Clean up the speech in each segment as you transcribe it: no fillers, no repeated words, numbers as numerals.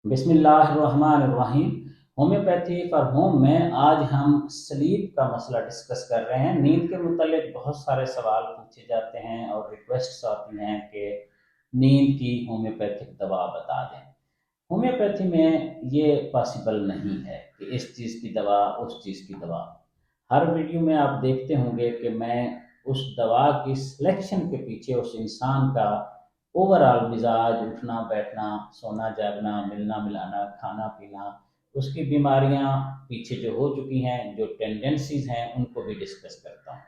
बिस्मिल्लाहिर्रहमानिर्रहीम। Homeopathy for home में आज हम स्लीप का मसला डिस्कस कर रहे हैं। नींद के मुतालिक बहुत सारे सवाल पूछे जाते हैं और रिक्वेस्ट्स आती हैं कि नींद की होम्योपैथिक दवा बता दें। होम्योपैथी में ये पॉसिबल नहीं है कि इस चीज़ की दवा उस चीज़ की दवा। हर वीडियो में आप देखते होंगे कि मैं उस दवा की सिलेक्शन के पीछे उस इंसान का ओवरऑल मिजाज, उठना बैठना, सोना जागना, मिलना मिलाना, खाना पीना, उसकी बीमारियां पीछे जो हो चुकी हैं, जो टेंडेंसीज हैं, उनको भी डिस्कस करता हूँ।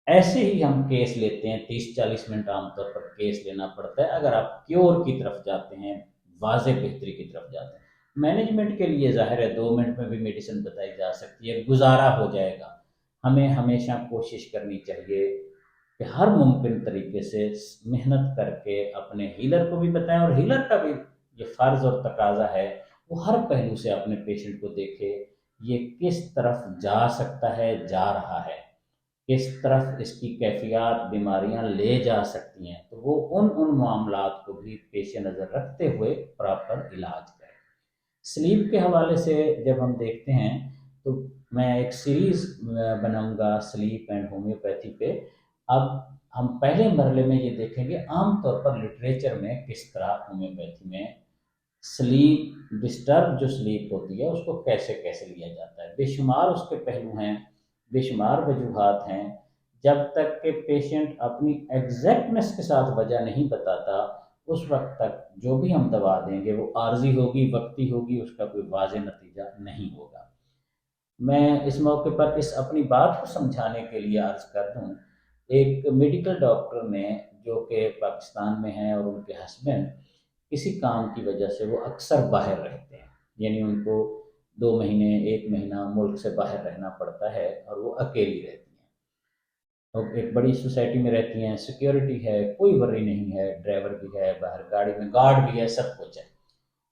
ऐसे ही हम केस लेते हैं, 30-40 मिनट आमतौर पर केस लेना पड़ता है अगर आप क्योर की तरफ जाते हैं, वाज़े बेहतरी की तरफ जाते हैं। मैनेजमेंट के लिए ज़ाहिर है 2 मिनट में भी मेडिसिन बताई जा सकती है, गुजारा हो जाएगा। हमें हमेशा कोशिश करनी चाहिए कि हर मुमकिन तरीके से मेहनत करके अपने हीलर को भी बताएं, और हीलर का भी ये फ़र्ज़ और तकाजा है वो हर पहलू से अपने पेशेंट को देखे, ये किस तरफ जा सकता है, जा रहा है, किस तरफ इसकी कैफियत बीमारियां ले जा सकती हैं, तो वो उन मामलात को भी पेश नज़र रखते हुए प्रॉपर इलाज करें। स्लीप के हवाले से जब हम देखते हैं तो मैं एक सीरीज़ बनाऊंगा स्लीप एंड होम्योपैथी पे। अब हम पहले मरले में ये देखेंगे आम तौर पर लिटरेचर में किस तरह होम्योपैथी में स्लीप डिस्टर्ब जो स्लीप होती है उसको कैसे कैसे लिया जाता है। बेशुमार उसके पहलू हैं, बेशुमार वजूहात हैं। जब तक कि पेशेंट अपनी एग्जैक्टनेस के साथ वजह नहीं बताता, उस वक्त तक जो भी हम दवा देंगे वो आर्जी होगी, वक्ती होगी, उसका कोई वाज़ेह नतीजा नहीं होगा। मैं इस मौके पर इस अपनी बात को समझाने के लिए अर्ज कर दूं, एक मेडिकल डॉक्टर ने, जो कि पाकिस्तान में हैं, और उनके हस्बैंड किसी काम की वजह से वो अक्सर बाहर रहते हैं, यानी उनको 2 महीने 1 महीना मुल्क से बाहर रहना पड़ता है और वो अकेली रहती हैं। और एक बड़ी सोसाइटी में रहती हैं, सिक्योरिटी है, कोई वरी नहीं है, ड्राइवर भी है, बाहर गाड़ी में गार्ड भी है, सब कुछ है।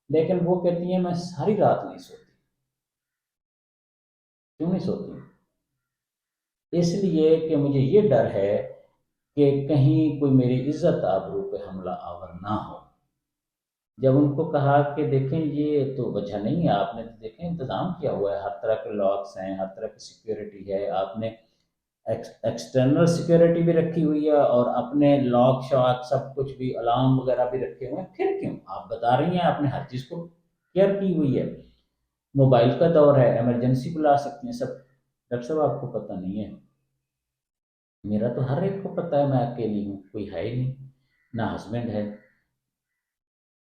लेकिन वो कहती हैं मैं सारी रात नहीं सोती। क्यों नहीं सोती? इसलिए कि मुझे ये डर है कि कहीं कोई मेरी इज्जत आबरू पे हमला आवर ना हो। जब उनको कहा कि देखें ये तो वजह नहीं है, आपने तो देखें इंतज़ाम किया हुआ है, हर तरह के लॉक्स हैं, हर तरह की सिक्योरिटी है, आपने एक्सटर्नल सिक्योरिटी भी रखी हुई है और अपने लॉक शॉक सब कुछ भी, अलार्म वगैरह भी रखे हुए हैं, फिर क्यों? आप बता रही हैं आपने हर चीज़ को केयर की हुई है, मोबाइल का दौर है, इमरजेंसी बुला सकती हैं सब। डॉक्टर साहब आपको पता नहीं है, मेरा तो हर एक को पता है, मैं अकेली हूँ, कोई है ही नहीं, ना हस्बैंड है,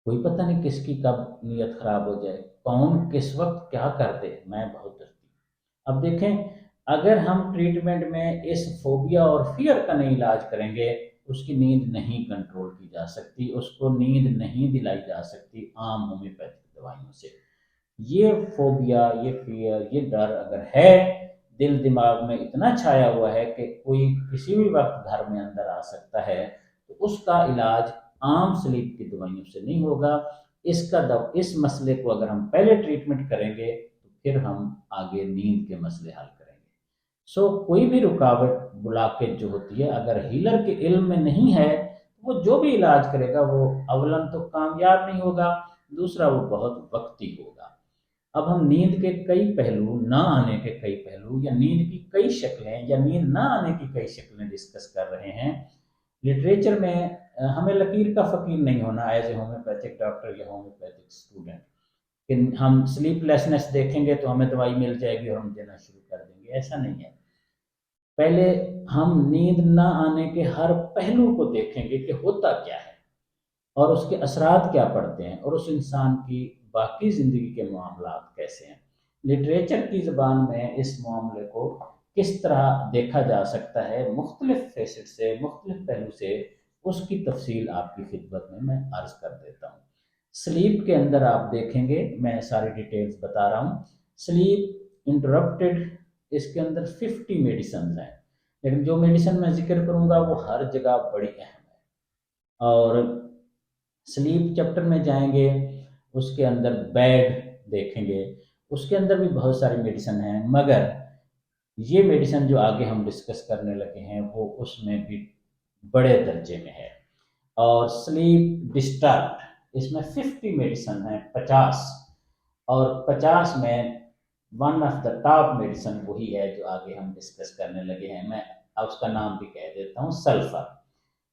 कोई पता नहीं किसकी कब नीयत खराब हो जाए, कौन किस वक्त क्या कर दे, मैं बहुत डरती हूँ। अब देखें, अगर हम ट्रीटमेंट में इस फोबिया और फियर का नहीं इलाज करेंगे, उसकी नींद नहीं कंट्रोल की जा सकती, उसको नींद नहीं दिलाई जा सकती आम होम्योपैथिक दवाइयों से। ये फोबिया, ये फियर, ये डर अगर है, दिल दिमाग में इतना छाया हुआ है कि कोई किसी भी वक्त घर में अंदर आ सकता है, तो उसका इलाज आम स्लीप की दवाइयों से नहीं होगा। इस मसले को अगर हम पहले ट्रीटमेंट करेंगे तो फिर हम आगे नींद के मसले हल करेंगे। कोई भी रुकावट, ब्लॉकेज जो होती है, अगर हीलर के इल्म में नहीं है, तो वो जो भी इलाज करेगा वो अवलन तो कामयाब नहीं होगा, दूसरा वो बहुत वक्ती होगा। अब हम नींद के कई पहलू, ना आने के कई पहलू, या नींद की कई शक्लें, या नींद ना आने की कई शक्लें डिस्कस कर रहे हैं। लिटरेचर में हमें लकीर का फ़कीर नहीं होना एज ए होम्योपैथिक डॉक्टर या होम्योपैथिक स्टूडेंट कि हम स्लीपलेसनेस देखेंगे तो हमें दवाई मिल जाएगी और हम देना शुरू कर देंगे, ऐसा नहीं है। पहले हम नींद ना आने के हर पहलू को देखेंगे कि होता क्या है और उसके असरात क्या पड़ते हैं, और उस इंसान की बाकी ज़िंदगी के मामलात कैसे हैं। लिटरेचर की ज़बान में इस मामले को किस तरह देखा जा सकता है, मुख्तलिफ फेसेट से, मुख्तलिफ पहलू से, उसकी तफसील आपकी खिदमत में मैं अर्ज़ कर देता हूँ। स्लीप के अंदर आप देखेंगे, मैं सारी डिटेल्स बता रहा हूँ। स्लीप इंटरप्टेड, इसके अंदर 50 मेडिसन हैं, लेकिन जो मेडिसिन मैं जिक्र करूँगा वो हर जगह बड़ी अहम है। और स्लीप चैप्टर में जाएंगे, उसके अंदर बेड देखेंगे, उसके अंदर भी बहुत सारी मेडिसिन हैं, मगर ये मेडिसिन जो आगे हम डिस्कस करने लगे हैं वो उसमें भी बड़े दर्जे में है। और स्लीप डिस्टर्ब, इसमें 50 मेडिसिन हैं, 50, और 50 में one of the top medicine वही है जो आगे हम डिस्कस करने लगे हैं। मैं अब उसका नाम भी कह देता हूँ, सल्फर।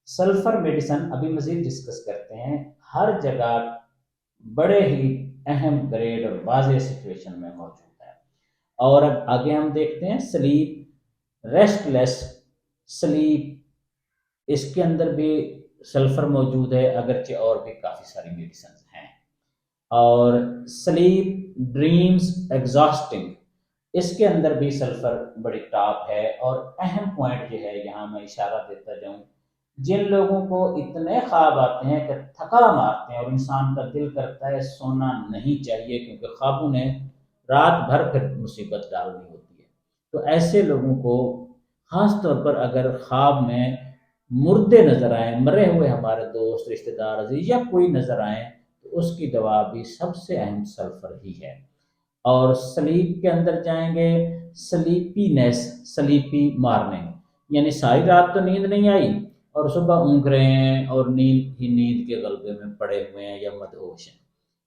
सल्फर मेडिसिन अभी मजीद डिस्कस करते हैं। हर जगह बड़े ही अहम ग्रेड और वाज़ेह सिचुएशन में मौजूद है। और अब आगे हम देखते हैं स्लीप, रेस्टलेस स्लीप, इसके अंदर भी सल्फर मौजूद है, अगरचे और भी काफ़ी सारी मेडिसिन हैं। और स्लीप, ड्रीम्स, एग्जॉस्टिंग, इसके अंदर भी सल्फर बड़ी टॉप है। और अहम पॉइंट ये है, यहाँ मैं इशारा देता जाऊँ, जिन लोगों को इतने ख्वाब आते हैं कि थका मारते हैं और इंसान का दिल करता है सोना नहीं चाहिए क्योंकि ख्वाबों ने रात भर फिर मुसीबत डालनी होती है, तो ऐसे लोगों को खास तौर पर अगर ख्वाब में मुर्दे नजर आए, मरे हुए हमारे दोस्त, रिश्तेदार, अजीज या कोई नजर आए, तो उसकी दवा भी सबसे अहम सल्फर ही है। और स्लीप के अंदर जाएंगे, स्लीपीनेस, स्लीपी मॉर्निंग, यानी सारी रात तो नींद नहीं आई और सुबह ऊँघ रहे हैं और नींद ही नींद के गलबे में पड़े हुए हैं या मदहोश हैं।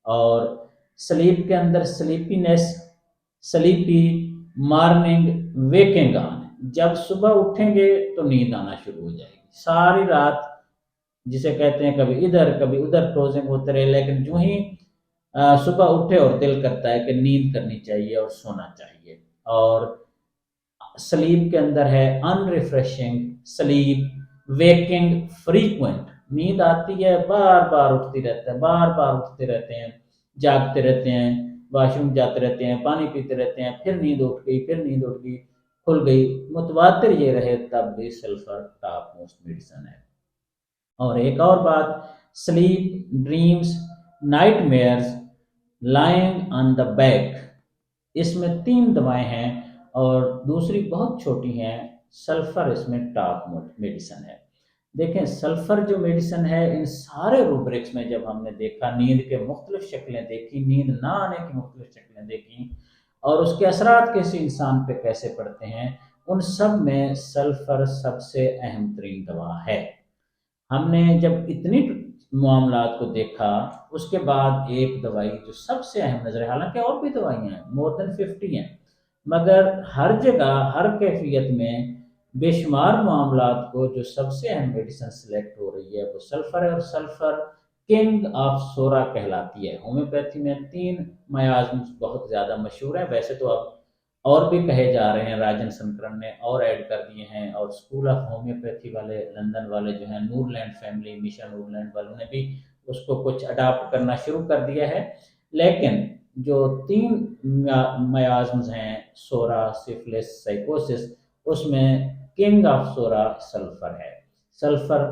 और स्लीप के अंदर sleepiness, sleepy, morning, waking on, जब सुबह उठेंगे तो नींद आना शुरू हो जाएगी। सारी रात जिसे कहते हैं कभी इधर कभी उधर क्लोजिंग होते रहे, लेकिन जो ही सुबह उठे और दिल करता है कि नींद करनी चाहिए और सोना चाहिए। और स्लीप के अंदर है अनरिफ्रेशिंग स्लीप, वेकिंग फ्रीक्वेंट, नींद आती है बार बार उठती रहते हैं, बार बार उठते रहते हैं, जागते रहते हैं, वॉशरूम जाते रहते हैं, पानी पीते रहते हैं, फिर नींद उठ गई, फिर नींद उठ गई, खुल गई, मुतवातिर ये रहे, तब भी सल्फर टॉप मोस्ट मेडिसिन है। और एक और बात, sleep, dreams, nightmares, lying on the back, इसमें 3 दवाएं हैं और दूसरी बहुत छोटी हैं। सल्फर इसमें टॉप मेडिसिन है। देखें, सल्फर जो मेडिसिन है, इन सारे रूब्रिक्स में जब हमने देखा, नींद के मुख्तलिफ शक्लें देखी, नींद ना आने की मुख्तलिफ शक्लें देखी और उसके असरात कैसे इंसान पे कैसे पड़ते हैं, उन सब में सल्फर सबसे अहम तरीन दवा है। हमने जब इतनी मामलात को देखा, उसके बाद एक दवाई जो सबसे अहम नजर है, हालांकि और भी दवाइयाँ हैं, मोर देन 50 हैं, मगर हर जगह हर कैफियत में बेशुमार मामलात को जो सबसे अहम मेडिसिन सिलेक्ट हो रही है वो सल्फर है। और सल्फर किंग ऑफ सोरा कहलाती है। होम्योपैथी में 3 मयाज़्म बहुत ज़्यादा मशहूर हैं, वैसे तो अब और भी कहे जा रहे हैं, राजन संकरन ने और ऐड कर दिए हैं, और स्कूल ऑफ होम्योपैथी वाले लंदन वाले जो हैं, नूरलैंड फैमिली, मिशन नूरलैंड वालों ने भी उसको कुछ अडाप्ट करना शुरू कर दिया है। लेकिन जो 3 मयाज़्म हैं, सोरा, सिफिलिस, साइकोसिस, उसमें किंग ऑफ सोरा सल्फर है। सल्फर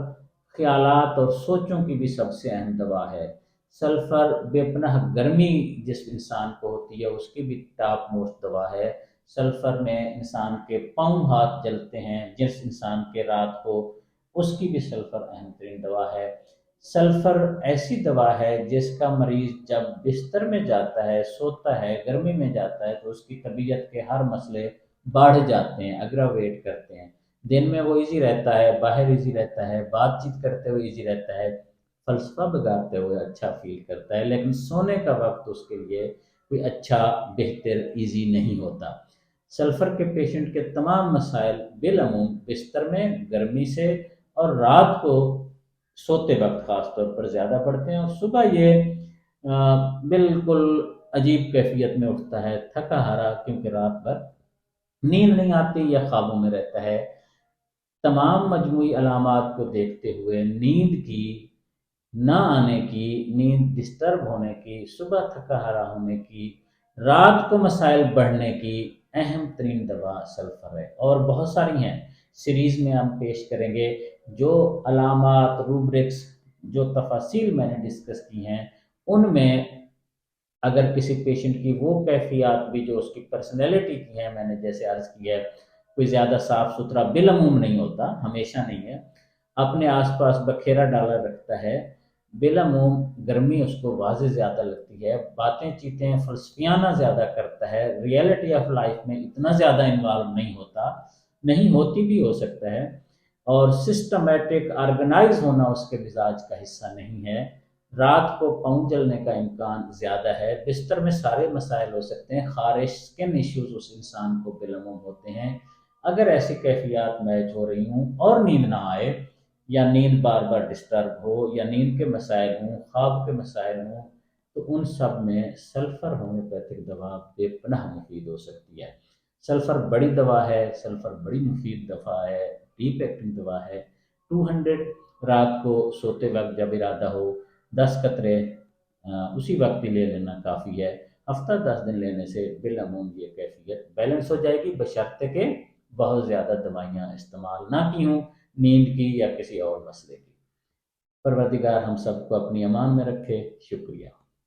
ख्यालात और सोचों की भी सबसे अहम दवा है। सल्फर बेपनाह गर्मी जिस इंसान को होती है उसकी भी टॉप मोस्ट दवा है। सल्फर में इंसान के पाँव हाथ जलते हैं जिस इंसान के रात को, उसकी भी सल्फर अहम तरीन दवा है। सल्फर ऐसी दवा है जिसका मरीज जब बिस्तर में जाता है, सोता है, गर्मी में जाता है, तो उसकी तबीयत के हर मसले बढ़ जाते हैं, अग्रावेट करते हैं। दिन में वो इजी रहता है, बाहर इजी रहता है, बातचीत करते हुए इजी रहता है, फलसफा बिगाड़ते हुए अच्छा फील करता है, लेकिन सोने का वक्त उसके लिए कोई अच्छा, बेहतर, इजी नहीं होता। सल्फर के पेशेंट के तमाम मसाइल बिलअमूम बिस्तर में गर्मी से और रात को सोते वक्त खास तौर पर ज़्यादा पड़ते हैं, और सुबह ये बिल्कुल अजीब कैफियत में उठता है, थका हारा, क्योंकि रात भर नींद नहीं आती या ख्वाबों में रहता है। तमाम मजमूई अलामात को देखते हुए नींद की ना आने की, नींद डिस्टर्ब होने की, सुबह थका हारा होने की, रात को मसाइल बढ़ने की अहम तरीन दवा सल्फर है। और बहुत सारी हैं, सीरीज में हम पेश करेंगे जो अलामात, रूब्रिक्स, जो तफासिल मैंने डिस्कस की हैं, उनमें अगर किसी पेशेंट की वो कैफियत भी जो उसकी पर्सनैलिटी की है, मैंने जैसे अर्ज किया है, कोई ज़्यादा साफ सुथरा बिलअमूम नहीं होता, हमेशा नहीं है, अपने आसपास बखेरा डाला रखता है, बिलअमूम गर्मी उसको वाज़े ज़्यादा लगती है, बातें चीतें फलसफियाना ज़्यादा करता है, रियलिटी ऑफ लाइफ में इतना ज़्यादा इन्वॉल्व नहीं होता, नहीं होती भी हो सकता है, और सिस्टमेटिक ऑर्गेनाइज होना उसके मिजाज का हिस्सा नहीं है, رات کو پاؤں جلنے کا امکان زیادہ ہے، بستر میں سارے مسائل ہو سکتے ہیں، خارش اسکن ایشوز اس انسان کو بالعموم ہوتے ہیں۔ اگر ایسی کیفیات میچ ہو رہی ہوں اور نیند نہ آئے، یا نیند بار بار ڈسٹرب ہو، یا نیند کے مسائل ہوں، خواب کے مسائل ہوں، تو ان سب میں سلفر ہومیوپیتھک دوا بے پناہ مفید ہو سکتی ہے۔ سلفر بڑی دوا ہے، سلفر بڑی مفید دوا ہے، ڈیپ ایکٹنگ دوا ہے۔ 200 رات کو سوتے وقت جب ارادہ ہو 10 قطرے اسی وقت ہی لے لینا کافی ہے۔ ہفتہ 10 دن لینے سے بالعموم یہ کیفیت بیلنس ہو جائے گی، بشرطے کہ بہت زیادہ دوائیاں استعمال نہ کی ہوں، نیند کی یا کسی اور مسئلے کی۔ پروردگار ہم سب کو اپنی امان میں رکھے۔ شکریہ۔